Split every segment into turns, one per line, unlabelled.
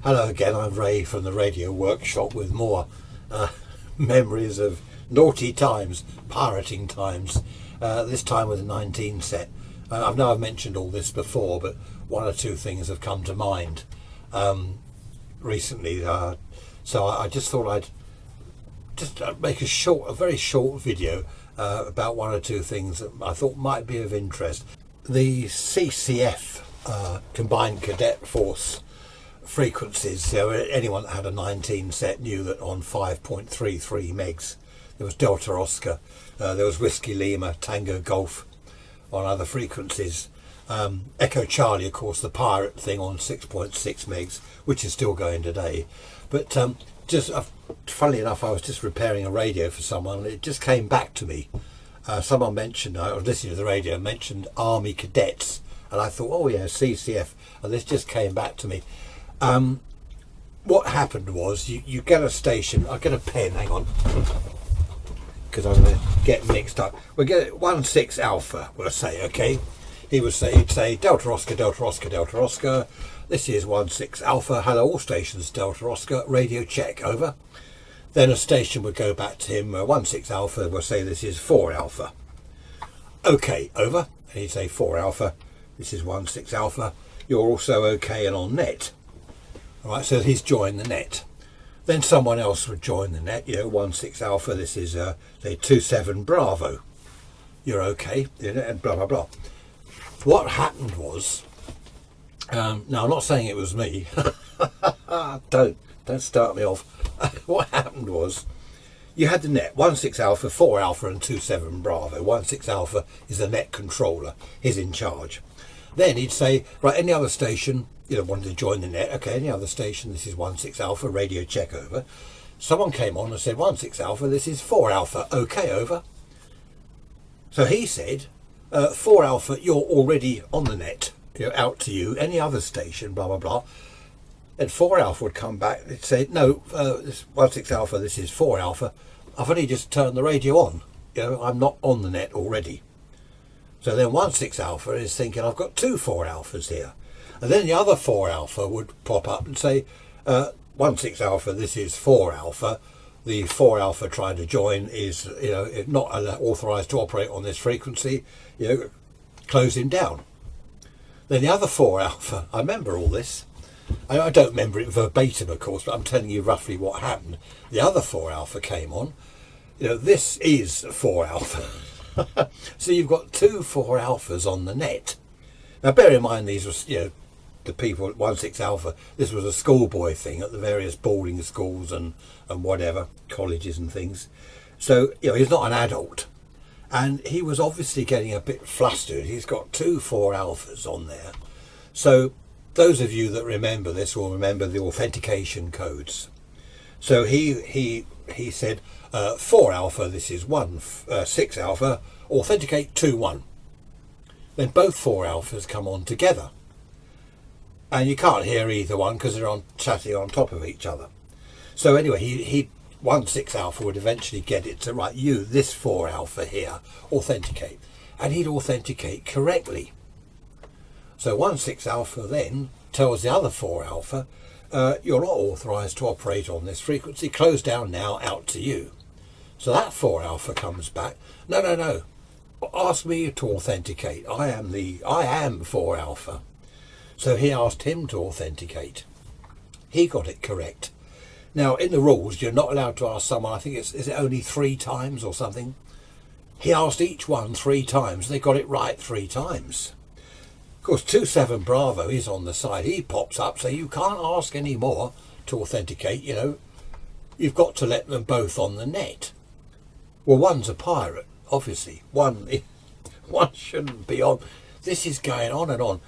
Hello again, I'm Ray from the Radio Workshop with more memories of naughty times, pirating times, this time with a 19 set. I know I've mentioned all this before, but one or two things have come to mind recently, so I just thought I'd just make a very short video about one or two things that I thought might be of interest. The CCF, Combined Cadet Force frequencies, so anyone that had a 19 set knew that on 5.33 megs there was Delta Oscar, there was Whiskey Lima, Tango Golf on other frequencies, Echo Charlie, of course, the pirate thing on 6.6 megs, which is still going today. But funnily enough, I was just repairing a radio for someone and it just came back to me. Someone mentioned, I was listening to the radio, mentioned Army Cadets, and I thought, oh yeah, CCF, and this just came back to me. What happened was you get a station. I get a pen, hang on, because I'm going to get mixed up. We'll get 16 Alpha, we'll say, okay? He'd say Delta Oscar, Delta Oscar, Delta Oscar. This is 16 Alpha, hello all stations, Delta Oscar, radio check, over. Then a station would go back to him, 16 Alpha, we'll say this is 4 Alpha. Okay, over. And he'd say 4 Alpha, this is 16 Alpha, you're also okay and on net. Alright, so he's joined the net. Then someone else would join the net, 16 Alpha, this is say 27 Bravo. You're okay, and blah blah blah. What happened was, now I'm not saying it was me, don't start me off. What happened was, you had the net, 16 Alpha, 4 Alpha and 27 Bravo. 16 Alpha is the net controller, he's in charge. Then he'd say, right, any other station, wanted to join the net, okay, any other station, this is 16 Alpha, radio check, over. Someone came on and said, 16 Alpha, this is 4 Alpha, okay, over. So he said, 4 Alpha, you're already on the net, out to you, any other station, blah, blah, blah. And 4 Alpha would come back and say, no, 16 Alpha, this is 4 Alpha, I've only just turned the radio on, I'm not on the net already. So then 16 Alpha is thinking, I've got 2 4 Alphas here. And then the other 4 Alpha would pop up and say, 16 Alpha, this is 4 Alpha. The 4 Alpha trying to join is, not authorised to operate on this frequency, close him down. Then the other 4 Alpha, I remember all this. I don't remember it verbatim, of course, but I'm telling you roughly what happened. The other 4 Alpha came on. This is 4 Alpha. So you've got 2 4 Alphas on the net. Now bear in mind these were, the people at 16 Alpha, this was a schoolboy thing at the various boarding schools and whatever, colleges and things. So, he's not an adult. And he was obviously getting a bit flustered. He's got 2 4 Alphas on there. So those of you that remember this will remember the authentication codes. So he said, 4 Alpha, this is 16 Alpha, authenticate 2 1. Then both 4 Alphas come on together. And you can't hear either one because they're chatting on top of each other. So anyway, he 16 Alpha would eventually get it to, right, this 4 Alpha here, authenticate. And he'd authenticate correctly. So 16 Alpha then tells the other 4 Alpha, you're not authorised to operate on this frequency, close down now, out to you. So that 4 Alpha comes back, no, ask me to authenticate, I am 4 Alpha. So he asked him to authenticate. He got it correct. Now in the rules you're not allowed to ask someone, I think is it only 3 times or something. He asked each one 3 times, they got it right 3 times. Of course 27 Bravo is on the side, he pops up, so you can't ask any more to authenticate, you've got to let them both on the net. Well, one's a pirate, obviously, one shouldn't be on. This is going on and on.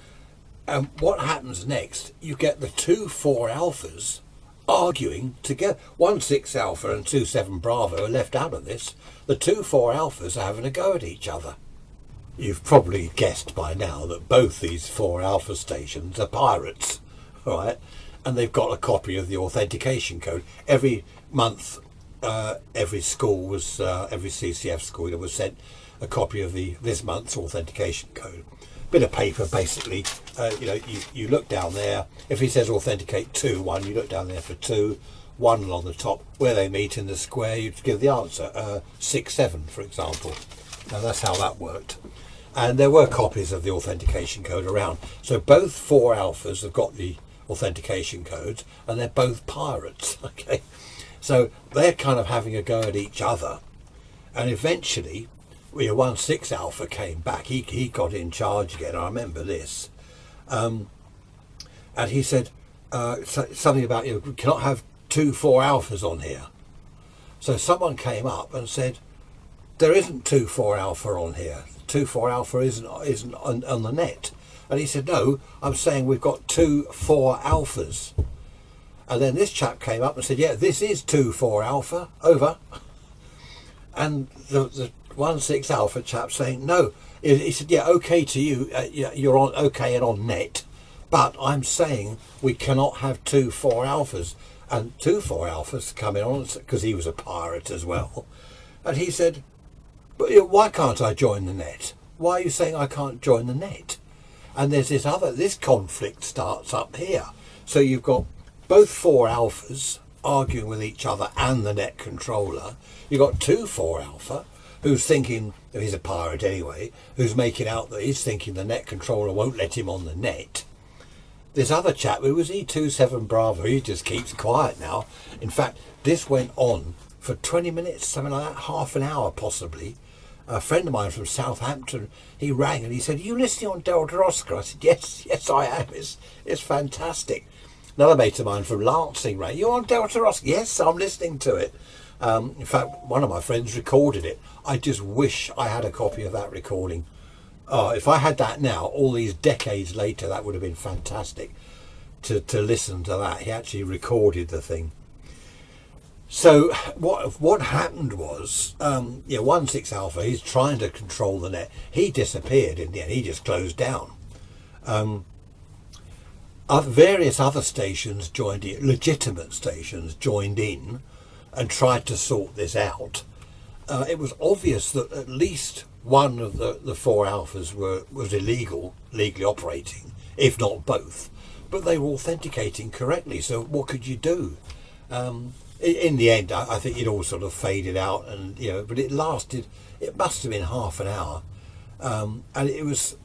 And what happens next, you get the 2 4 Alphas arguing together. 16 Alpha and 27 Bravo are left out of this. The 2 4 Alphas are having a go at each other. You've probably guessed by now that both these 4 Alpha stations are pirates, right? And they've got a copy of the authentication code. Every month every school was, every CCF school was sent a copy of this month's authentication code. Bit of paper, basically. You look down there. If he says authenticate 2, 1, you look down there for 2, 1 along the top. Where they meet in the square, you give the answer. 6, 7, for example. Now that's how that worked. And there were copies of the authentication code around. So both 4 alphas have got the authentication codes, and they're both pirates. Okay, so they're kind of having a go at each other, and eventually 1/6 alpha came back. He got in charge again. I remember this, and he said something about, we cannot have 2 4 alphas on here. So someone came up and said, there isn't 2 4 alpha on here. 2 4 alpha isn't on the net. And he said, no, I'm saying we've got 2 4 alphas. And then this chap came up and said, yeah, this is 2 4 alpha, over. And the 1/6 alpha chap saying, no. He said, yeah, okay to you, you're on okay and on net, but I'm saying we cannot have 2 4 alphas. And 2 4 alphas coming on, because he was a pirate as well. And he said, but why can't I join the net? Why are you saying I can't join the net? And there's this conflict starts up here. So you've got both 4 alphas arguing with each other and the net controller. You've got 2 4 alpha who's thinking, he's a pirate anyway, who's making out that he's thinking the net controller won't let him on the net. This other chap, who was E27 Bravo, he just keeps quiet now. In fact, this went on for 20 minutes, something like that, half an hour possibly. A friend of mine from Southampton, he rang and he said, are you listening on Delta Oscar? I said, yes I am. It's fantastic. Another mate of mine from Lancing rang, you on Delta Oscar? Yes, I'm listening to it. In fact, one of my friends recorded it. I just wish I had a copy of that recording. Oh, if I had that now, all these decades later, that would have been fantastic to listen to that. He actually recorded the thing. So what happened was, 1/6 alpha, he's trying to control the net. He disappeared in the end. He just closed down. Various other stations joined in, legitimate stations joined in and tried to sort this out. It was obvious that at least one of the 4 alphas was legally operating, if not both. But they were authenticating correctly, so what could you do? In the end, I think it all sort of faded out, and but it lasted. It must have been half an hour, and it was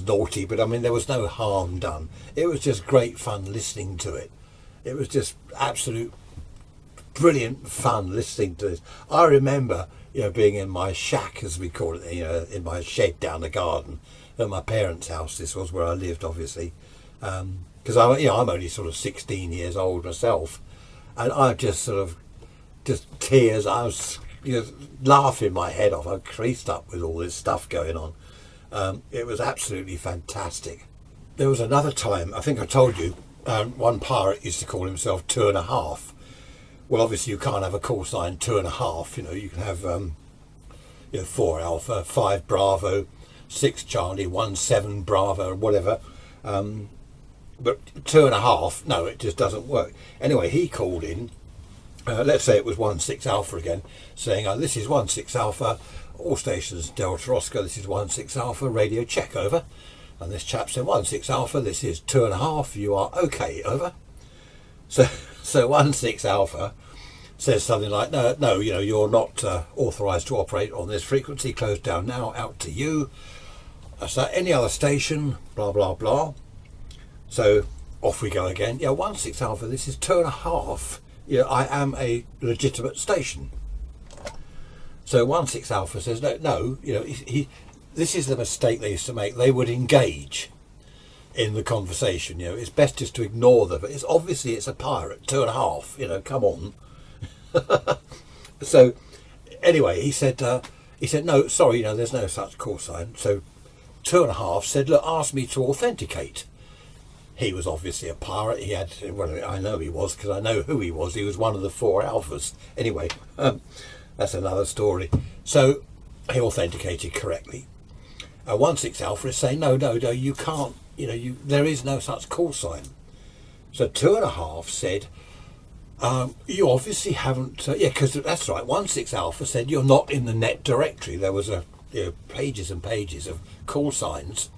naughty, but I mean there was no harm done. It was just great fun listening to it. It was just absolute brilliant fun listening to this. I remember being in my shack, as we call it, in my shed down the garden at my parents' house. This was where I lived, obviously, because I'm only sort of 16 years old myself. And I just tears. I was laughing my head off. I creased up with all this stuff going on. It was absolutely fantastic. There was another time, I think I told you, one pirate used to call himself 2.5. Well, obviously you can't have a call sign 2.5. You can have 4 Alpha, 5 Bravo, 6 Charlie, 1 7 Bravo, whatever. But 2.5, no, it just doesn't work. Anyway, he called in, let's say it was 1/6 Alpha again, saying, this is 1/6 Alpha, all stations Delta Oscar, this is 1/6 Alpha, radio check, over. And this chap said, 1/6 Alpha, this is 2.5, you are okay, over. So 1/6 Alpha says something like, no, you're not authorised to operate on this frequency, close down now, out to you. So any other station, blah, blah, blah. So off we go again. 1/6 Alpha, this is 2.5. I am a legitimate station. So 1/6 Alpha says, no, this is the mistake they used to make. They would engage in the conversation. It's best just to ignore them. But it's a pirate, 2.5. Come on. So anyway, he said, no, sorry, there's no such call sign. So 2.5 said, look, ask me to authenticate. He was obviously a pirate. He had, well, I know he was because I know who he was. He was one of the 4 alphas. Anyway, that's another story. So he authenticated correctly. 1/6 Alpha is saying, no, you can't, there is no such call sign. So 2.5 said, You obviously haven't, yeah, because that's right. 16 Alpha said you're not in the net directory. There was pages and pages of call signs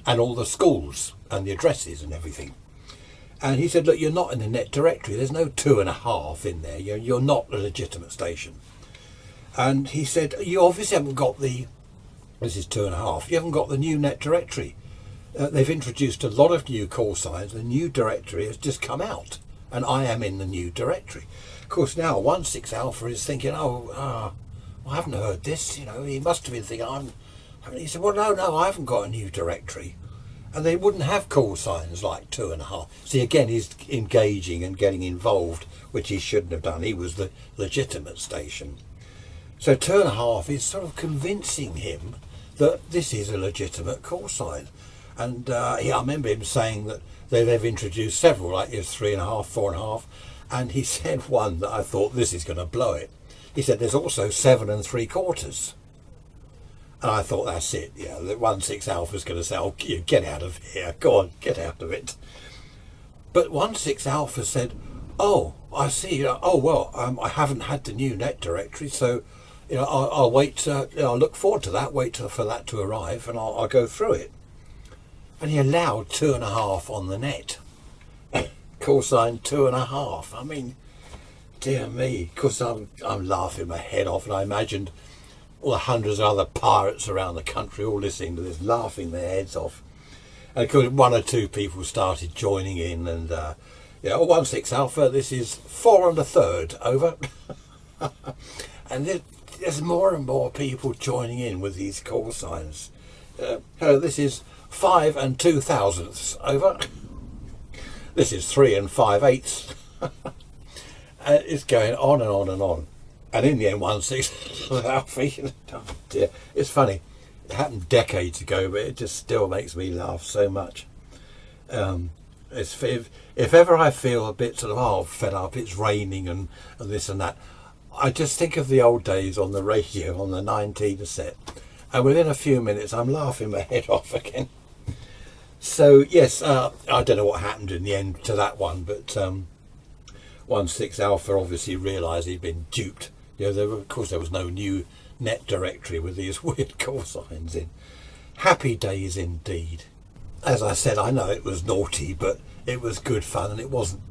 and all the schools and the addresses and everything. And he said, look, you're not in the net directory. There's no 2.5 in there. You're not a legitimate station. And he said, you obviously haven't got this is 2.5. You haven't got the new net directory. They've introduced a lot of new call signs. The new directory has just come out, and I am in the new directory. Of course, now 16 Alpha is thinking, I haven't heard this. He must have been thinking, he said, well, no, I haven't got a new directory. And they wouldn't have call signs like 2.5. See, again, he's engaging and getting involved, which he shouldn't have done. He was the legitimate station. So 2.5 is sort of convincing him that this is a legitimate call sign. And I remember him saying that they've introduced several, like 3.5, 4.5. And he said one that I thought, this is going to blow it. He said there's also 7 3/4. And I thought, that's it. The 16 Alpha is going to say, oh, get out of here. Go on, get out of it. But 16 Alpha said, oh, I see. I haven't had the new net directory, so I'll wait. I'll look forward to that. Wait for that to arrive, and I'll go through it. And he allowed 2.5 on the net. Call sign 2.5. I mean, dear me. Of course, I'm laughing my head off, and I imagined all the hundreds of other pirates around the country all listening to this, laughing their heads off. And of course, 1 or 2 people started joining in, and 16 Alpha, this is 4 1/3, over. And there's more and more people joining in with these call signs. Hello, this is 5 2/1000, over. This is 3 5/8. It's going on and on and on. And in the end, 16 Alpha, oh dear, it's funny. It happened decades ago, but it just still makes me laugh so much. If ever I feel a bit sort of fed up, it's raining and this and that, I just think of the old days on the radio on the 19 set, and within a few minutes I'm laughing my head off again. So yes, I don't know what happened in the end to that one, but 16 Alpha obviously realised he'd been duped. Of course there was no new net directory with these weird call signs in. Happy days indeed. As I said, I know it was naughty, but it was good fun, and it wasn't,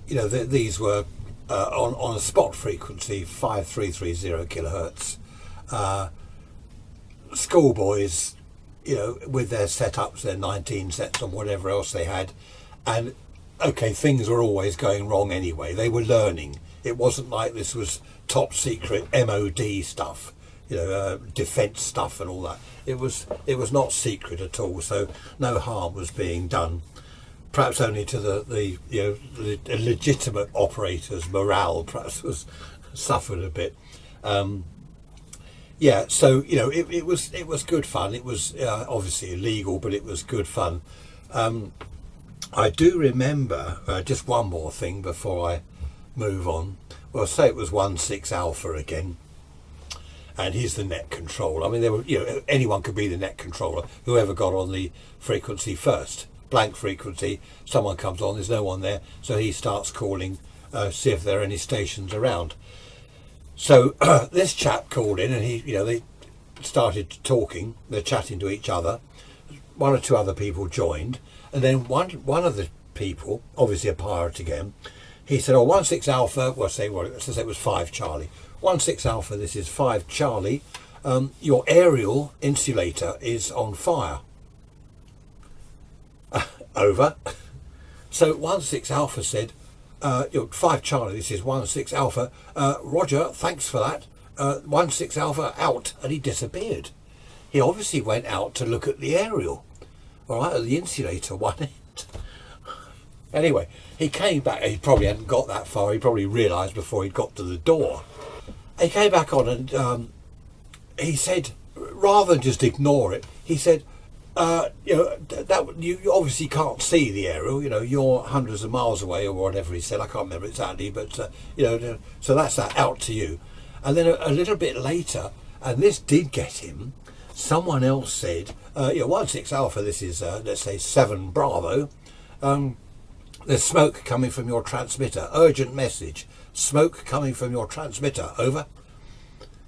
these were on a spot frequency, 5330 kilohertz. Schoolboys, with their setups, their 19 sets and whatever else they had, and okay, things were always going wrong anyway. They were learning. It wasn't like this was top secret MOD stuff, defence stuff and all that. It was not secret at all, so no harm was being done. Perhaps only to the legitimate operators' morale perhaps was suffered a bit. So it was good fun. It was obviously illegal, but it was good fun. I do remember just one more thing before I move on. Well, say it was 16 Alpha again, and he's the net controller. I mean, there were, anyone could be the net controller, whoever got on the frequency first. Blank frequency, someone comes on, there's no one there, so he starts calling, see if there are any stations around. So this chap called in, and they started talking. They're chatting to each other. 1 or 2 other people joined, and then one of the people, obviously a pirate again, he said, 16 Alpha, let's say it was 5 Charlie. 16 Alpha, this is 5 Charlie. Your aerial insulator is on fire. Over. So 16 Alpha said, 5 Charlie, this is 16 Alpha. Roger, thanks for that. 16 Alpha out, and he disappeared. He obviously went out to look at the aerial, all right, at the insulator one end. Anyway, he came back. He probably hadn't got that far. He probably realised before he'd got to the door. He came back on, and he said, rather than just ignore it, he said, that you obviously can't see the aerial. You're hundreds of miles away, or whatever he said. I can't remember exactly, but so that's that, out to you. And then a little bit later, and this did get him, someone else said, 16 Alpha, this is let's say 7 Bravo. There's smoke coming from your transmitter. Urgent message. Smoke coming from your transmitter. Over.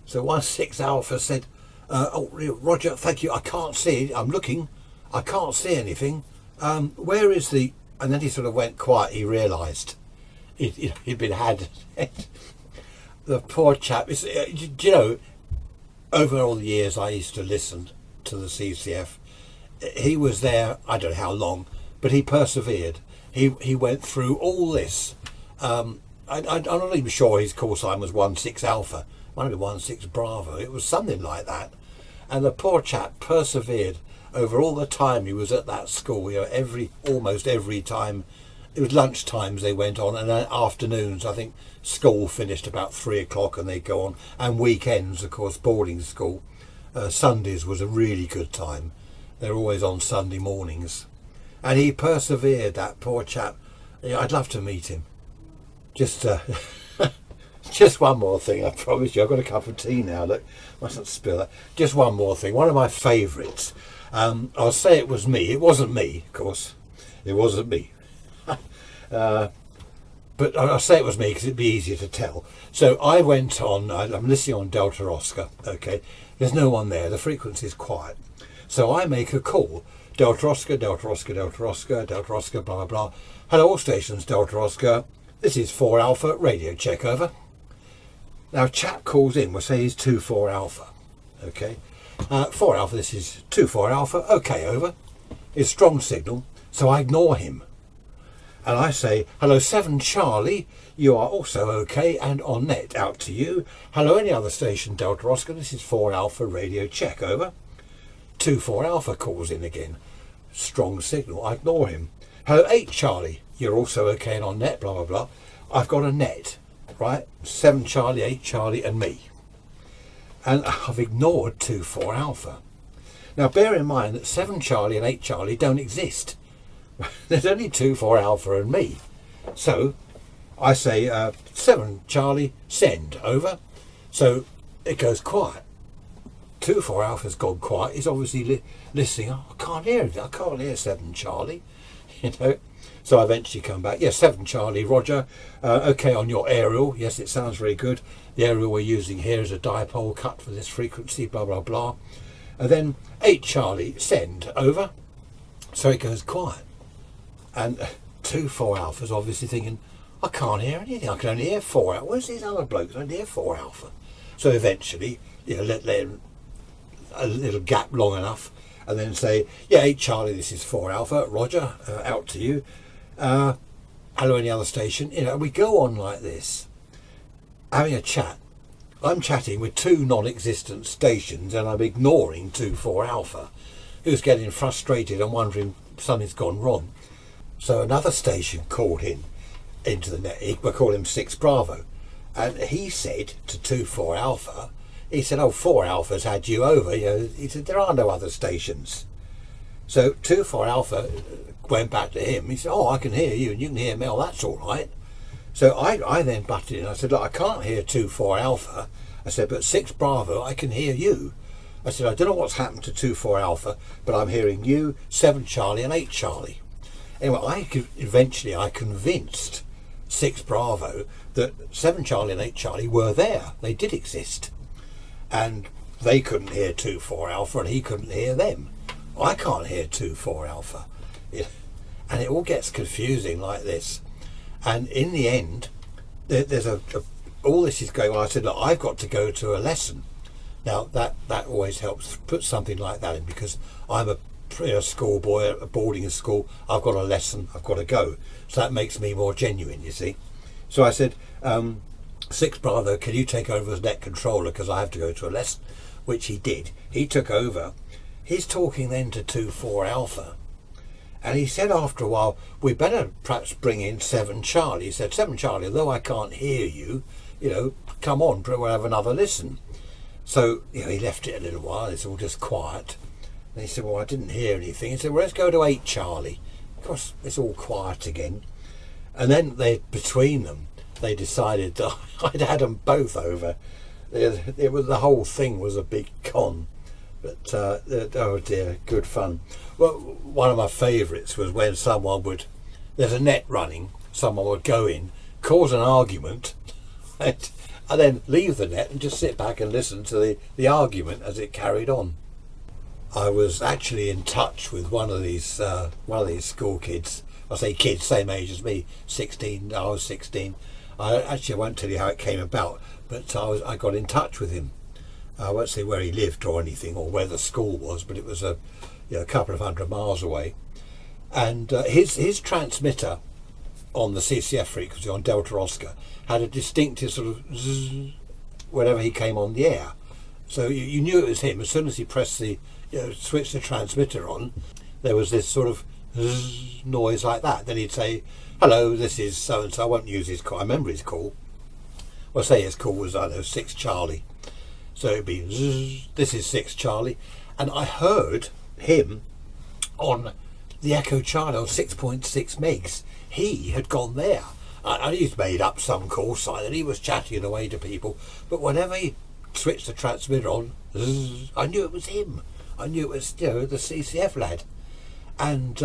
So 16 Alpha said, oh, Roger, thank you. I can't see it. I'm looking. I can't see anything. Where is the... And then he sort of went quiet. He realised he'd been had. The poor chap. Do you know, over all the years I used to listen to the CCF, he was there, I don't know how long, but he persevered. He went through all this. I'm not even sure his call sign was 16 Alpha. Might have been 16 Bravo. It was something like that. And the poor chap persevered over all the time he was at that school. You know, almost every time. It was lunch times they went on, and then afternoons. I think school finished about 3 o'clock, and they'd go on. And weekends, of course, boarding school. Sundays was a really good time. They're always on Sunday mornings. And he persevered, that poor chap. Yeah, I'd love to meet him. Just one more thing, I promise you. I've got a cup of tea now. Look, mustn't spill that. Just one more thing. One of my favourites. I'll say it was me. It wasn't me, of course. It wasn't me. But I'll say it was me because it'd be easier to tell. So I went on, I'm listening on Delta Oscar, okay. There's no one there. The frequency is quiet. So I make a call. Delta Oscar, Delta Oscar, Delta Oscar, Delta Oscar, blah, blah, blah. Hello, all stations, Delta Oscar. This is 4 Alpha, radio check, over. Now, chap calls in. We'll say he's 24 Alpha, okay. 4 Alpha, this is 24 Alpha, okay, over. It's strong signal, so I ignore him. And I say, hello, 7 Charlie, you are also okay and on net, out to you. Hello, any other station, Delta Oscar, this is 4 Alpha, radio check, over. 24 Alpha calls in again. Strong signal, I ignore him. Hello, 8 Charlie, you're also okay and on net, blah, blah, blah. I've got a net, right? 7 Charlie, 8 Charlie and me. And I've ignored 24 Alpha. Now, bear in mind that 7 Charlie and 8 Charlie don't exist. There's only 24 Alpha and me. So I say, 7 Charlie, send, over. So it goes quiet. 24 Alpha's gone quiet. He's obviously listening. Oh, I can't hear it. I can't hear 7 Charlie. You know. So I eventually come back. Yes, 7 Charlie, Roger. Okay, on your aerial. Yes, it sounds very good. The aerial we're using here is a dipole cut for this frequency, blah, blah, blah. And then 8 Charlie, send, over. So it goes quiet. And 24 Alpha's obviously thinking, I can't hear anything. I can only hear 4 Alpha. Where's these other blokes? I only hear 4 Alpha. So eventually, you know, let them a little gap long enough, and then say, yeah, 8 Charlie, this is 4 Alpha, Roger, out to you. Hello, any other station? You know, we go on like this, having a chat. I'm chatting with 2 non-existent stations, and I'm ignoring 24 Alpha, who's getting frustrated and wondering something's gone wrong. So another station called into the net. We'll call him 6 Bravo, and he said to 24 Alpha, he said, oh, 4 Alpha's had you over. You know, he said, there are no other stations. So 24 Alpha went back to him. He said, oh, I can hear you and you can hear me. Oh, that's all right. So I then butted in. I said, look, I can't hear 24 Alpha. I said, but 6 Bravo, I can hear you. I said, I don't know what's happened to 24 Alpha, but I'm hearing you, 7 Charlie and 8 Charlie. Anyway, eventually I convinced 6 Bravo that 7 Charlie and 8 Charlie were there. They did exist. And they couldn't hear 24 Alpha and he couldn't hear them. I can't hear 24 Alpha. And it all gets confusing like this. And in the end, there's all this is going on. I said, look, I've got to go to a lesson. Now, that always helps put something like that in, because I'm a schoolboy, a boarding school. I've got a lesson, I've got to go. So that makes me more genuine, you see. So I said, 6 Bravo, can you take over as net controller, because I have to go to a lesson, which he did. He took over. He's talking then to 24 Alpha. And he said after a while, we better perhaps bring in 7 Charlie. He said, 7 Charlie, though I can't hear you, you know, come on, we'll have another listen. So, you know, he left it a little while. It's all just quiet. And he said, well, I didn't hear anything. He said, well, let's go to 8 Charlie. Of course, it's all quiet again. And then between them, they decided that I'd had them both over. The whole thing was a big con. But, oh dear, good fun. Well, one of my favourites was when someone would there's a net running, someone would go in, cause an argument, and then leave the net and just sit back and listen to the argument as it carried on. I was actually in touch with one of these school kids. I say kids, same age as me, 16. I was 16. I won't tell you how it came about, but I got in touch with him. I won't say where he lived or anything, or where the school was, but it was a couple of 100 miles away. And his transmitter on the CCF frequency, on Delta Oscar, had a distinctive sort of zzz whenever he came on the air. So you knew it was him. As soon as he pressed switched the transmitter on, there was this sort of zzz noise like that. Then he'd say, "Hello, this is so and so." I won't use his call. I remember his call. Well, say his call was, I don't know, 6 Charlie. So it'd be zzz, "This is 6 Charlie," and I heard him on the Echo Charlie on 6.6 megs. He had gone there. He'd made up some call sign and he was chatting away to people, but whenever he switched the transmitter on, zzz, I knew it was him. I knew it was the CCF lad. And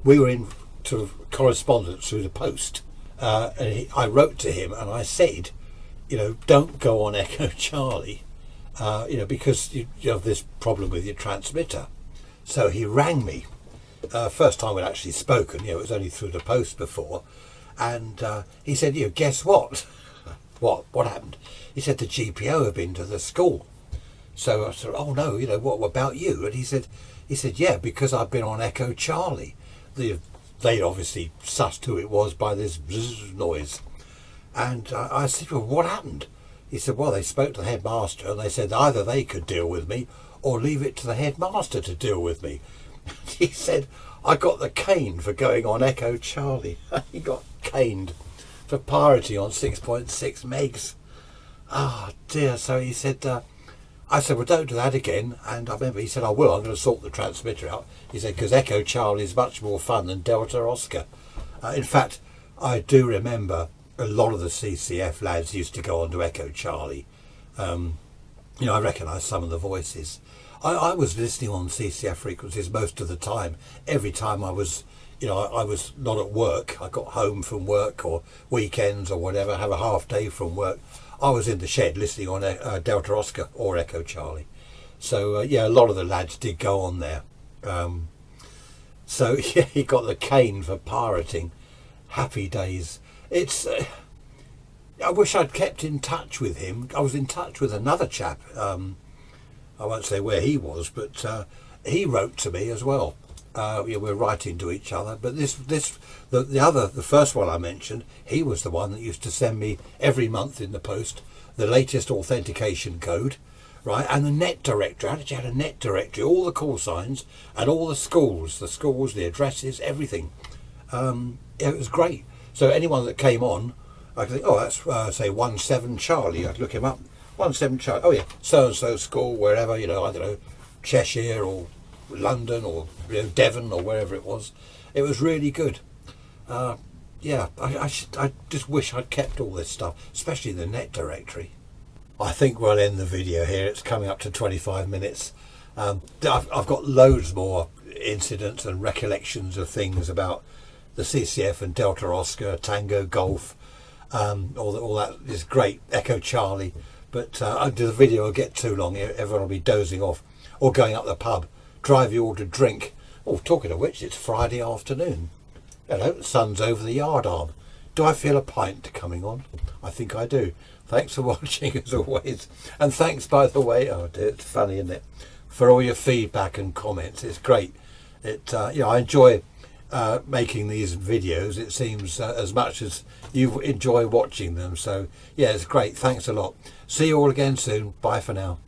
we were in sort of correspondence through the post, and I wrote to him and I said, don't go on Echo Charlie, because you have this problem with your transmitter. So he rang me. First time we'd actually spoken, it was only through the post before, and he said, guess what? What happened? He said the GPO had been to the school. So I said, "Oh no, what about you?" And he said, "Yeah, because I've been on Echo Charlie." They obviously sussed who it was by this bzzz noise. And I said, "Well, what happened?" He said, "Well, they spoke to the headmaster and they said either they could deal with me or leave it to the headmaster to deal with me." He said, "I got the cane for going on Echo Charlie." He got caned for pirating on 6.6 megs. Oh dear. So he said, I said, "Well, don't do that again." And I remember he said, "I will. I'm going to sort the transmitter out." He said, "Because Echo Charlie is much more fun than Delta Oscar." In fact, I do remember a lot of the CCF lads used to go on to Echo Charlie. I recognise some of the voices. I was listening on CCF frequencies most of the time. Every time I was not at work, I got home from work or weekends or whatever, have a half day from work, I was in the shed listening on Delta Oscar or Echo Charlie. So a lot of the lads did go on there. So yeah, he got the cane for pirating. Happy days. It's. I wish I'd kept in touch with him. I was in touch with another chap. I won't say where he was, but he wrote to me as well. We're writing to each other. But the first one I mentioned, he was the one that used to send me every month in the post the latest authentication code, right? And the net directory. I actually had a net directory, all the call signs and all the schools, the addresses, everything. It was great. So anyone that came on, I could think, oh, that's say 17 Charlie. I'd look him up. 17 Charlie. Oh yeah, so and so school, wherever, I don't know, Cheshire or London or Devon or wherever it was. It was really good. I just wish I'd kept all this stuff, especially the net directory. I think we'll end the video here. It's coming up to 25 minutes. I've got loads more incidents and recollections of things about the CCF and Delta Oscar, Tango Golf, all that is great, Echo Charlie. But the video will get too long. Everyone will be dozing off or going up the pub, drive you all to drink. Oh, talking of which, it's Friday afternoon. Hello, the sun's over the yard arm. Do I feel a pint coming on? I think I do. Thanks for watching as always. And thanks, by the way, oh dear, it's funny, isn't it, for all your feedback and comments. It's great. I enjoy making these videos. It seems as much as you enjoy watching them. So yeah, it's great. Thanks a lot. See you all again soon. Bye for now.